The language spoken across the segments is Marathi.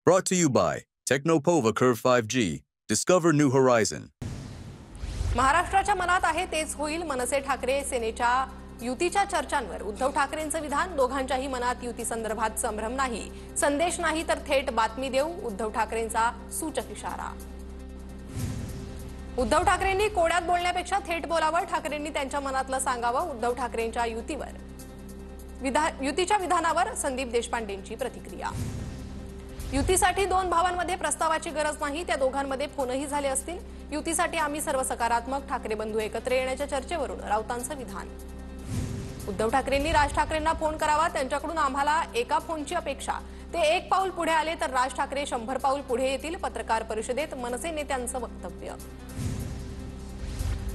Brought to you by Technopova Curve 5G. Discover new horizon. महाराष्ट्राच्या मनात आहे तेच होईल. मनसे ठाकरे सेनेच्या युतीच्या चर्चांवर उद्धव ठाकरेंचं विधान. दोघांच्याही मनात युती संदर्भात संभ्रम नाही. संदेश नाही तर थेट बातमी देऊ. उद्धव ठाकरेंचा सूचक इशारा. उद्धव ठाकरेंनी कोड्यात बोलण्यापेक्षा थेट बोलावं. ठाकरेंनी त्यांच्या मनातलं सांगावं. उद्धव ठाकरेंच्या युतीच्या विधानावर संदीप देशपांडेंची प्रतिक्रिया. युतीसाठी दोन भावांमध्ये प्रस्तावाची गरज नाही. त्या दोघांमध्ये फोनही झाले असतील. युतीसाठी आम्ही सर्व सकारात्मक. ठाकरे बंधू एकत्र येण्याच्या चर्चेवरून राऊतांचं विधान. उद्धव ठाकरेंनी राज ठाकरेंना फोन करावा. त्यांच्याकडून आम्हाला एका फोनची अपेक्षा. ते एक पाऊल पुढे आले तर राज ठाकरे 100 पाऊल पुढे येतील. पत्रकार परिषदेत मनसे नेत्यांचं वक्तव्य.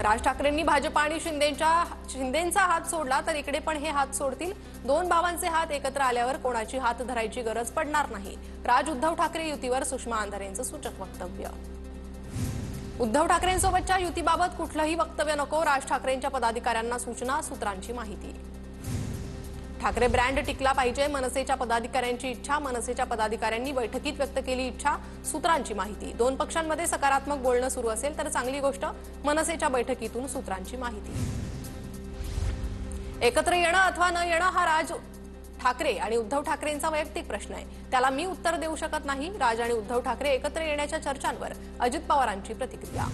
राज ठाकरेंनी भाजप आणि शिंदेंचा हात सोडला तर इकडे पण हे हात सोडतील. दोन भावांचे हात एकत्र आल्यावर कोणाची हात धरायची गरज पडणार नाही. राज उद्धव ठाकरे युतीवर सुषमा अंधारेंचं सूचक वक्तव्य. उद्धव ठाकरेंसोबतच्या युतीबाबत कुठलंही वक्तव्य नको. राज ठाकरेंच्या पदाधिकाऱ्यांना सूचना. सूत्रांची माहिती. ठाकरे ब्रँड टिकला पाहिजे. मनसेच्या पदाधिकाऱ्यांची इच्छा. मनसेच्या पदाधिकाऱ्यांनी बैठकीत व्यक्त केली इच्छा. सूत्रांची माहिती. दोन पक्षांमध्ये सकारात्मक बोलणं सुरू असेल तर चांगली गोष्ट. मनसेच्या बैठकीतून सूत्रांची माहिती. एकत्र येणं अथवा न येणं हा राज ठाकरे आणि उद्धव ठाकरेंचा वैयक्तिक प्रश्न आहे. त्याला मी उत्तर देऊ शकत नाही. राज आणि उद्धव ठाकरे एकत्र येण्याच्या चर्चांवर अजित पवारांची प्रतिक्रिया.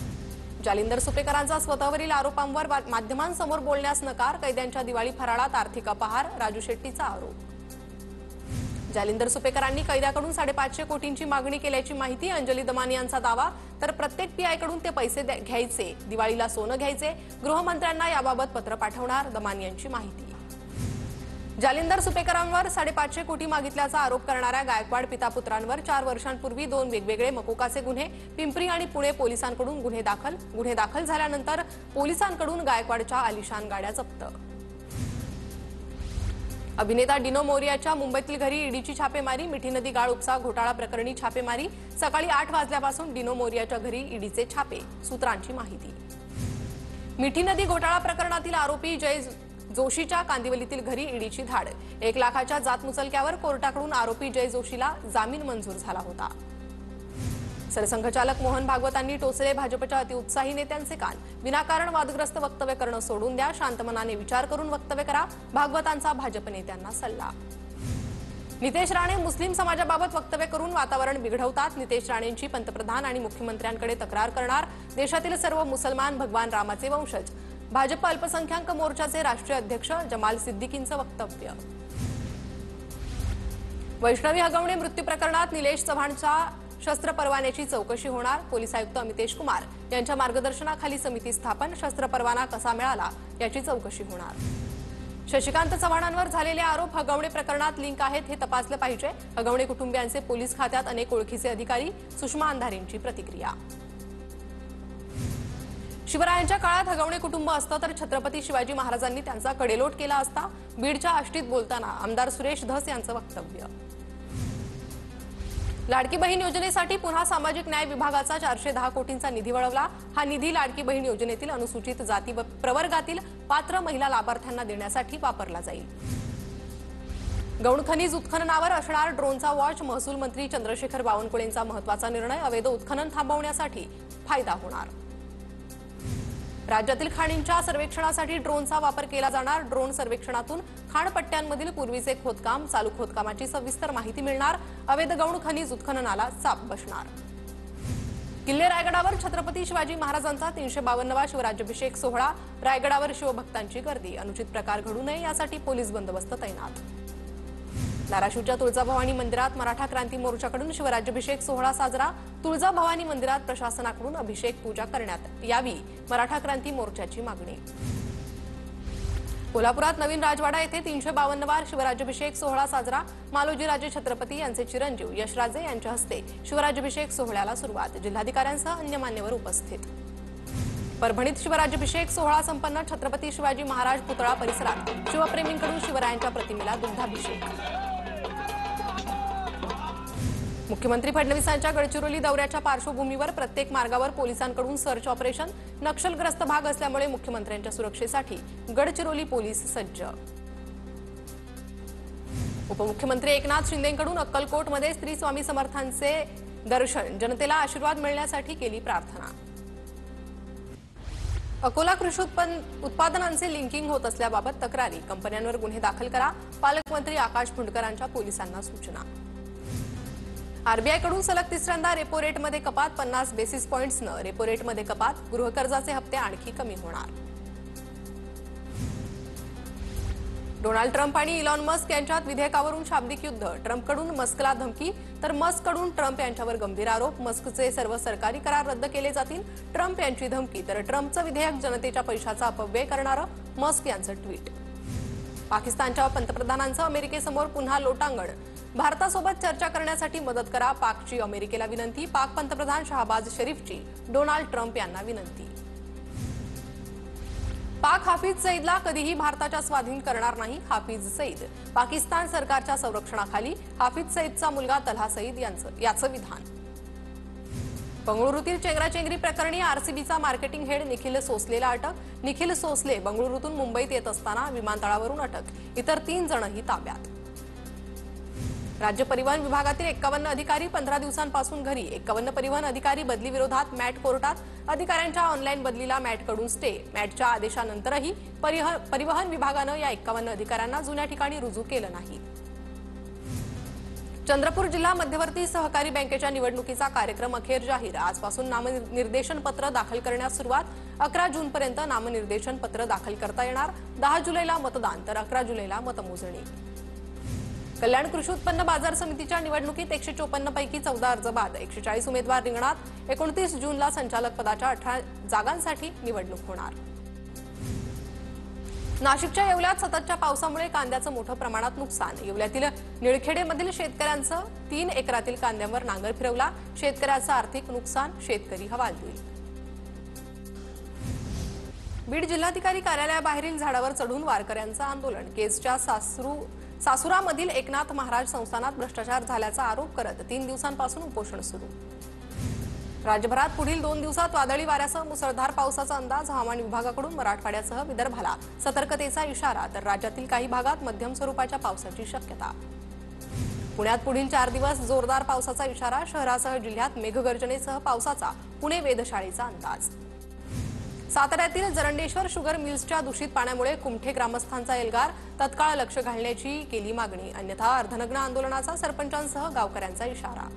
जालिंदर सुपेकरांचा स्वतःवरील आरोपांवर माध्यमांसमोर बोलण्यास नकार. कैद्यांच्या दिवाळी फराळात आर्थिक अपहार. राजू शेट्टीचा आरोप. जालिंदर सुपेकरांनी कैद्याकडून 550 कोटींची मागणी केल्याची माहिती. अंजली दमानी यांचा दावा. तर प्रत्येक पीआयकडून ते पैसे घ्यायचे. दिवाळीला सोनं घ्यायचे. गृहमंत्र्यांना याबाबत पत्र पाठवणार. दमानी यांची माहिती. जालिंदर सुपेकरांवर 550 कोटी मागितल्याचा आरोप करणाऱ्या गायकवाड पितापुत्रांवर 4 वर्षांपूर्वी 2 वेगवेगळे मकोकाचे गुन्हे. पिंपरी आणि पुणे पोलिसांकडून गुन्हे दाखल झाल्यानंतर पोलिसांकडून गायकवाडच्या आलिशान गाड्या जप्त. अभिनेता डिनो मोरियाच्या मुंबईतील घरी ईडीची छापेमारी. मिठी नदी गाळ उपसा घोटाळा प्रकरणी छापेमारी. सकाळी 8 वाजल्यापासून डिनो मोरियाच्या घरी ईडीचे छापे. सूत्रांची माहिती. मिठी नदी घोटाळा प्रकरणातील आरोपी जय जोशीच्या कांदिवलीतील घरी ईडीची धाड. 1 लाखाच्या जात मुचलक्यावर कोर्टाकडून आरोपी जय जोशीला जामीन मंजूर झाला होता. सरसंघचालक मोहन भागवतांनी टोचले भाजपच्या अतिउत्साही नेत्यांचे कान. विनाकारण वादग्रस्त वक्तव्य करणं सोडून द्या. शांत मनाने विचार करून वक्तव्य करा. भागवतांचा भाजप नेत्यांना सल्ला. नितेश राणे मुस्लिम समाजाबाबत वक्तव्य करून वातावरण बिघडवतात. नितेश राणेंची पंतप्रधान आणि मुख्यमंत्र्यांकडे तक्रार करणार. देशातील सर्व मुसलमान भगवान रामाचे वंशज. भाजप अल्पसंख्याक मोर्चाचे राष्ट्रीय अध्यक्ष जमाल सिद्दीकींचं वक्तव्य. वैष्णवी हगवणे मृत्यू प्रकरणात निलेश चव्हाणच्या शस्त्र परवान्याची चौकशी होणार. पोलीस आयुक्त अमितेश कुमार यांच्या मार्गदर्शनाखाली समिती स्थापन. शस्त्र परवाना कसा मिळाला याची चौकशी होणार. शशिकांत चव्हाणांवर झालेले आरोप हगवणे प्रकरणात लिंक आहेत हे तपासलं पाहिजे. हगवणे कुटुंबियांचे पोलीस खात्यात अनेक ओळखीचे अधिकारी. सुषमा अंधारेंची प्रतिक्रिया. शिवरायांच्या काळात हगवणे कुटुंब असतं तर छत्रपती शिवाजी महाराजांनी त्यांचा कडेलोट केला असता. बीडच्या आष्टीत बोलताना आमदार सुरेश धस यांचं वक्तव्य. लाडकी बहीण योजनेसाठी पुन्हा सामाजिक न्याय विभागाचा 410 कोटींचा निधी वळवला. हा निधी लाडकी बहीण योजनेतील अनुसूचित जाती व प्रवर्गातील पात्र महिला लाभार्थ्यांना देण्यासाठी वापरला जाईल. गौण खनिज उत्खननावर असणार ड्रोनचा वॉच. महसूल मंत्री चंद्रशेखर बावनकुळेंचा महत्त्वाचा निर्णय. अवैध उत्खनन थांबवण्यासाठी फायदा होणार. राज्यातील खाणींच्या सर्वेक्षणासाठी ड्रोनचा वापर केला जाणार. ड्रोन सर्वेक्षणातून खाणपट्ट्यांमधील पूर्वीचे खोदकाम चालू खोदकामाची सविस्तर माहिती मिळणार. अवैध गौण खनिज उत्खननाला चाप बसणार. किल्ले रायगडावर छत्रपती शिवाजी महाराजांचा 352वा शिवराज्याभिषेक सोहळा. रायगडावर शिवभक्तांची गर्दी. अनुचित प्रकार घडू नये यासाठी पोलीस बंदोबस्त तैनात. धाराशिवच्या तुळजाभवानी मंदिरात मराठा क्रांती मोर्चाकडून शिवराज्याभिषेक सोहळा साजरा. तुळजाभवानी मंदिरात प्रशासनाकडून अभिषेक पूजा करण्यात यावी. मराठा क्रांती मोर्चाची मागणी. कोल्हापुरात नवीन राजवाडा येथे 352वा शिवराज्याभिषेक सोहळा साजरा. मालोजीराजे छत्रपती यांचे चिरंजीव यशराजे यांच्या हस्ते शिवराज्याभिषेक सोहळ्याला सुरुवात. जिल्हाधिकाऱ्यांसह अन्य मान्यवर उपस्थित. परभणीत शिवराज्याभिषेक सोहळा संपन्न. छत्रपती शिवाजी महाराज पुतळा परिसरात शिवप्रेमींकडून शिवरायांच्या प्रतिमेला दुग्धाभिषेक. मुख्यमंत्री फडणवीसांच्या गडचिरोली दौऱ्याच्या पार्श्वभूमीवर प्रत्येक मार्गावर पोलिसांकडून सर्च ऑपरेशन. नक्षलग्रस्त भाग असल्यामुळे मुख्यमंत्र्यांच्या सुरक्षेसाठी गडचिरोली पोलीस सज्ज. उपमुख्यमंत्री एकनाथ शिंदेंकडून अक्कलकोटमध्ये श्री स्वामी समर्थांचे दर्शन, जनतेला आशीर्वाद मिळण्यासाठी केली प्रार्थना. अकोला कृषी उत्पादनांचे लिंकिंग होत असल्याबाबत तक्रारी, कंपन्यांवर गुन्हे दाखल करा, पालकमंत्री आकाश फुंडकरांच्या पोलिसांना सूचना. आरबीआयकडून सलग तिसऱ्यांदा रेपो रेटमध्ये कपात, 50 बेसिस पॉइंट्सनं रेपो रेटमध्ये कपात, गृहकर्जाचे हप्ते आणखी कमी होणार. डोनाल्ड ट्रम्प आणि इलॉन मस्क यांच्यात विधेयकावरून शाब्दिक युद्ध, ट्रम्पकडून मस्कला धमकी तर मस्ककडून ट्रम्प यांच्यावर गंभीर आरोप. मस्कचे सर्व सरकारी करार रद्द केले जातील, ट्रम्प यांची धमकी, तर ट्रम्पचं विधेयक जनतेच्या पैशाचा अपव्यय करणारं, मस्क यांचं ट्विट. पाकिस्तानच्या पंतप्रधानांचं अमेरिकेसमोर पुन्हा लोटांगण, भारतासोबत चर्चा करण्यासाठी मदत करा, पाकची अमेरिकेला विनंती. पाक पंतप्रधान शहबाज शरीफची डोनाल्ड ट्रम्प यांना विनंती. पाक हाफिज सईदला कधीही भारताच्या स्वाधीन करणार नाही, हाफिज सईद. पाकिस्तान सरकारच्या संरक्षणाखाली हाफिज सईदचा मुलगा तल्हा सईद याचं विधान. बंगळुरूतील चेंगराचेंगरी प्रकरणी आरसीबीचा मार्केटिंग हेड निखिल सोसलेला अटक. निखिल सोसले बंगळुरूतून मुंबईत येत असताना विमानतळावरून अटक, इतर 3 जणही ताब्यात. राज्य परिवहन विभागातील 51 अधिकारी 15 दिवसांपासून घरी. 51 परिवहन अधिकारी बदली विरोधात मॅट कोर्टात. अधिकाऱ्यांच्या ऑनलाईन बदलीला मॅटकडून स्टे. मॅटच्या आदेशानंतरही परिवहन विभागानं या 51 अधिकाऱ्यांना जुन्या ठिकाणी रुजू केलं नाही. चंद्रपूर जिल्हा मध्यवर्ती सहकारी बँकेच्या निवडणुकीचा कार्यक्रम अखेर जाहीर. आजपासून नामनिर्देशन पत्र दाखल करण्यास सुरुवात. 11 जूनपर्यंत नामनिर्देशन पत्र दाखल करता येणार. 10 जुलैला मतदान तर 11 जुलैला मतमोजणी. कल्याण कृषी उत्पन्न बाजार समितीच्या निवडणुकीत 154 पैकी 14 अर्ज बाद. 140 उमेदवार रिंगणात. 29 जूनला संचालक पदाच्या 18 जागांसाठी निवडणूक होणार. नाशिकच्या येवल्यात सततच्या पावसामुळे कांद्याचं मोठ्या प्रमाणात नुकसान. येवल्यातील निळखेडेमधील शेतकऱ्यांचं 3 एकरातील कांद्यांवर नांगर फिरवला. शेतकऱ्याचं आर्थिक नुकसान, शेतकरी हवालदिल. बीड जिल्हाधिकारी कार्यालयाबाहेरील झाडावर चढून वारकऱ्यांचं आंदोलन. केजच्या सासुरामधील एकनाथ महाराज संस्थानात भ्रष्टाचार झाल्याचा आरोप करत 3 दिवसांपासून उपोषण सुरू. राज्यभरात पुढील 2 दिवसात वादळी वाऱ्यासह मुसळधार पावसाचा अंदाज. हवामान विभागाकडून मराठवाड्यासह विदर्भाला सतर्कतेचा इशारा, तर राज्यातील काही भागात मध्यम स्वरूपाच्या पावसाची शक्यता. पुण्यात पुढील 4 दिवस जोरदार पावसाचा इशारा. शहरासह जिल्ह्यात मेघगर्जनेसह पावसाचा, पुणे वेधशाळेचा अंदाज. साताऱ्यातील जरंडेश्वर शुगर मिल्सच्या दूषित पाण्यामुळे कुमठे ग्रामस्थांचा एल्गार. तत्काळ लक्ष घालण्याची केली मागणी, अन्यथा अर्धनग्न आंदोलनाचा सरपंचांसह गावकऱ्यांचा इशारा.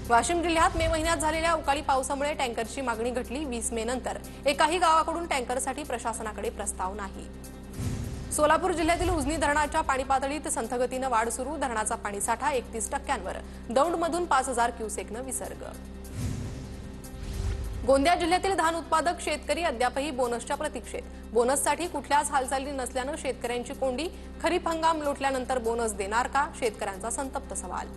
वाशिम जिल्ह्यात मे महिन्यात झालेल्या अवकाळी पावसामुळे टँकरची मागणी घटली. 20 मे नंतर एकाही गावाकडून टँकरसाठी प्रशासनाकडे प्रस्ताव नाही. सोलापूर जिल्ह्यातील उजनी धरणाच्या पाणी पातळीत संथ गतीनं वाढ सुरू. धरणाचा पाणीसाठा 31% दौंडमधून 5000 क्युसेकनं विसर्ग. गोंदिया जिल्ह्यातील धान उत्पादक शेतकरी अद्यापही बोनसच्या प्रतीक्षेत. बोनससाठी कुठल्याच हालचाली नसल्यानं शेतकऱ्यांची कोंडी. खरीप हंगाम लोटल्यानंतर बोनस देणार का, शेतकऱ्यांचा संतप्त सवाल.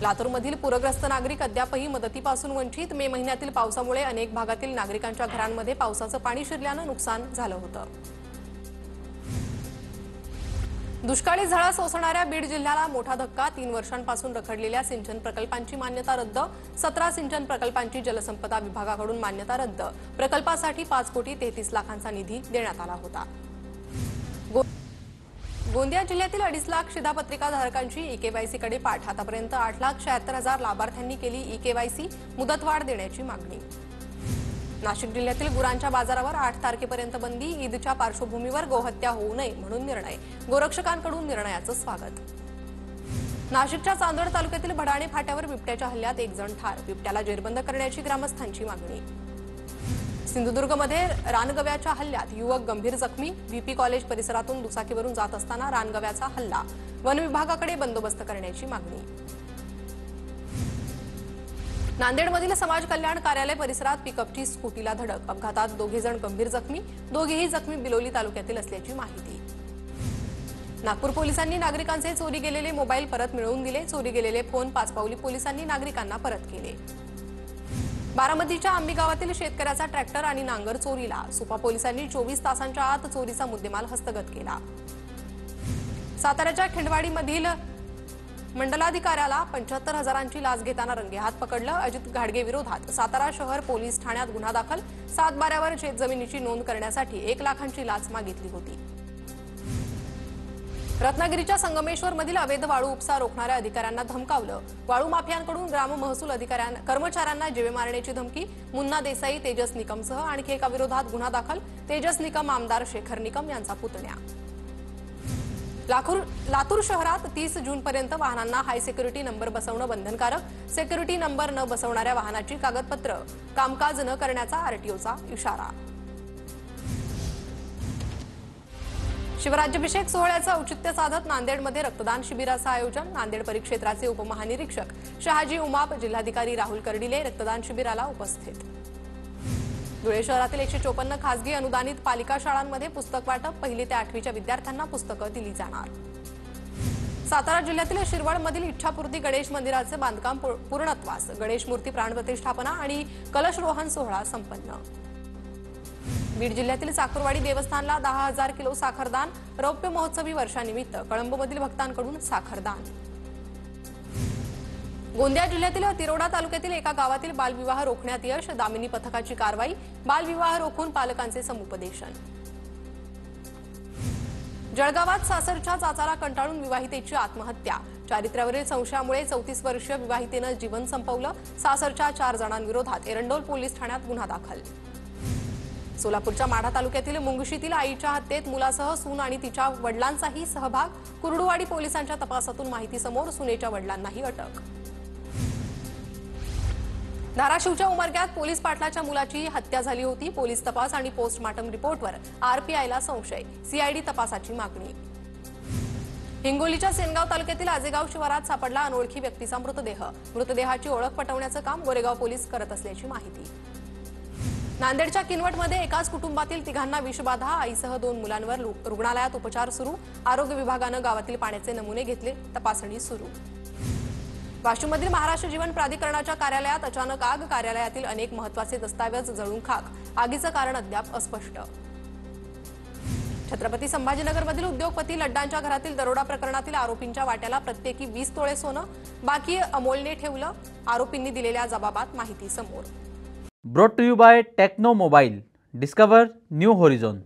लातूरमधील पूरग्रस्त नागरिक अद्यापही मदतीपासून वंचित. मे महिन्यातील पावसामुळे अनेक भागातील नागरिकांच्या घरांमध्ये पावसाचं पाणी शिरल्यानं नुकसान झालं होतं. दुष्काळी झळा सोसणाऱ्या बीड जिल्ह्याला मोठा धक्का. 3 वर्षांपासून रखडलेल्या सिंचन प्रकल्पांची मान्यता रद्द. 17 सिंचन प्रकल्पांची जलसंपदा विभागाकडून मान्यता रद्द. प्रकल्पासाठी 5 कोटी 33 लाखांचा निधी देण्यात आला होता. गोंदिया जिल्ह्यातील 2.5 लाख शिधापत्रिका धारकांची ई-केवायसीकडे पाठ. आतापर्यंत 8,76,000 लाभार्थ्यांनी केली ई-केवायसी. मुदतवाढ देण्याची मागणी. नाशिक जिल्ह्यातील गुरांच्या बाजारावर 8 तारखेपर्यंत बंदी. ईदच्या पार्श्वभूमीवर गोहत्या होऊ नये म्हणून निर्णय. गोरक्षकांकडून निर्णयाचं स्वागत. नाशिकच्या चांदवड तालुक्यातील भडाणे फाट्यावर बिबट्याच्या हल्ल्यात 1 जण ठार. बिबट्याला जेरबंद करण्याची ग्रामस्थांची मागणी. सिंधुदुर्गमध्ये रानगव्याच्या हल्ल्यात युवक गंभीर जखमी. व्हीपी कॉलेज परिसरातून दुचाकीवरून जात असताना रानगव्याचा हल्ला. वन विभागाकडे बंदोबस्त करण्याची मागणी. नांदेडमधील समाज कल्याण कार्यालय परिसरात पिकअपची स्कूटीला धडक. अपघातात 2 जण गंभीर जखमी. दोघेही जखमी बिलोली तालुक्यातील असल्याची माहिती. नागपूर पोलिसांनी नागरिकांचे चोरी गेलेले मोबाईल परत मिळवून दिले. चोरी गेलेले फोन पाचपावली पोलिसांनी नागरिकांना परत केले. बारामतीच्या आंबी गावातील शेतकऱ्याचा ट्रॅक्टर आणि नांगर चोरीला. सुपा पोलिसांनी 24 तासांच्या आत चोरीचा मुद्देमाल हस्तगत केला. साताऱ्याच्या खिंडवाडीमधील मंडलाधिकाऱ्याला 75,000ची लाच घेताना रंगेहात पकडलं. अजित घाडगे विरोधात सातारा शहर पोलीस ठाण्यात गुन्हा दाखल. 7 बाऱ्यावर शेतजमिनीची नोंद करण्यासाठी 1 लाखांची लाच मागितली होती. रत्नागिरीच्या संगमेश्वरमधील अवैध वाळू उपसा रोखणाऱ्या अधिकाऱ्यांना धमकावलं. वाळू माफियांकडून ग्राम महसूल कर्मचाऱ्यांना जीवे मारण्याची धमकी. मुन्ना देसाई, तेजस निकमसह आणखी एका विरोधात गुन्हा दाखल. तेजस निकम आमदार शेखर निकम यांचा पुतण्या. लातूर शहरात 30 जूनपर्यंत वाहनांना हाय सिक्युरिटी नंबर बसवणं बंधनकारक. सिक्युरिटी नंबर न बसवणाऱ्या वाहनाची कागदपत्र कामकाज न करण्याचा आरटीओचा इशारा. शिवराज्याभिषेक सोहळ्याचं औचित्य साधत नांदेडमध्ये रक्तदान शिबिराचं आयोजन. नांदेड परिक्षेत्राचे उपमहानिरीक्षक शहाजी उमाप, जिल्हाधिकारी राहुल कर्डिले रक्तदान शिबिराला उपस्थित. धुळे शहरातील 154 खासगी अनुदानित पालिका शाळांमध्ये पुस्तक वाटप. 1ली ते 8वीच्या विद्यार्थ्यांना पुस्तकं दिली जाणार. सातारा जिल्ह्यातील शिरवळमधील इच्छापूर्ती गणेश मंदिराचे बांधकाम पूर्णत्वास. गणेश मूर्ती प्राणप्रतिष्ठापना आणि कलशरोहण सोहळा संपन्न. बीड जिल्ह्यातील साकुरवाडी देवस्थानला 10,000 किलो साखरदान. रौप्य महोत्सवी वर्षानिमित्त कळंबमधील भक्तांकडून साखरदान. गोंदिया जिल्ह्यातील तिरोडा तालुक्यातील एका गावातील बालविवाह रोखण्यात यश. दामिनी पथकाची कारवाई. बालविवाह रोखून पालकांचे समुपदेशन. जळगावात सासरच्या चाचाला कंटाळून विवाहितेची आत्महत्या. चारित्र्यावरील संशयामुळे 34 वर्षीय विवाहितेनं जीवन संपवलं. सासरच्या 4 जणांविरोधात एरंडोल पोलीस ठाण्यात गुन्हा दाखल. सोलापूरच्या माढा तालुक्यातील मुंगशीतील आईच्या हत्येत मुलासह सून आणि तिच्या वडिलांचाही सहभाग. कुर्डुवाडी पोलिसांच्या तपासातून माहिती समोर. सुनेच्या वडिलांनाही अटक. धाराशिवच्या उमरग्यात पोलीस पाटलाच्या मुलाची हत्या झाली होती. पोलीस तपास आणि पोस्टमार्टम रिपोर्टवर आरपीआयला संशय. सीआयडी तपासाची मागणी. हिंगोलीच्या सेनगाव तालुक्यातील आजेगाव शिवारात सापडला अनोळखी व्यक्तीचा मृतदेह. मृतदेहाची ओळख पटवण्याचं काम गोरेगाव पोलीस करत असल्याची माहिती. नांदेडच्या किनवटमध्ये एकाच कुटुंबातील 3घांना विषबाधा. आईसह 2 मुलांवर रुग्णालयात उपचार सुरू. आरोग्य विभागानं गावातील पाण्याचे नमुने घेतले. तपासणी सुरू. वाशिममधील महाराष्ट्र जीवन प्राधिकरणाच्या कार्यालयात अचानक आग. कार्यालयातील अनेक महत्त्वाचे दस्तावेज जळून खाक. आगीचं कारण अद्याप अस्पष्ट. छत्रपती संभाजीनगरमधील उद्योगपती लड्डांच्या घरातील दरोडा प्रकरणातील आरोपींच्या वाट्याला प्रत्येकी 20 तोळे सोनं. बाकी अमोलने ठेवलं. आरोपींनी दिलेल्या जबाबात माहिती समोर. Brought to you by Techno Mobile. Discover new horizon.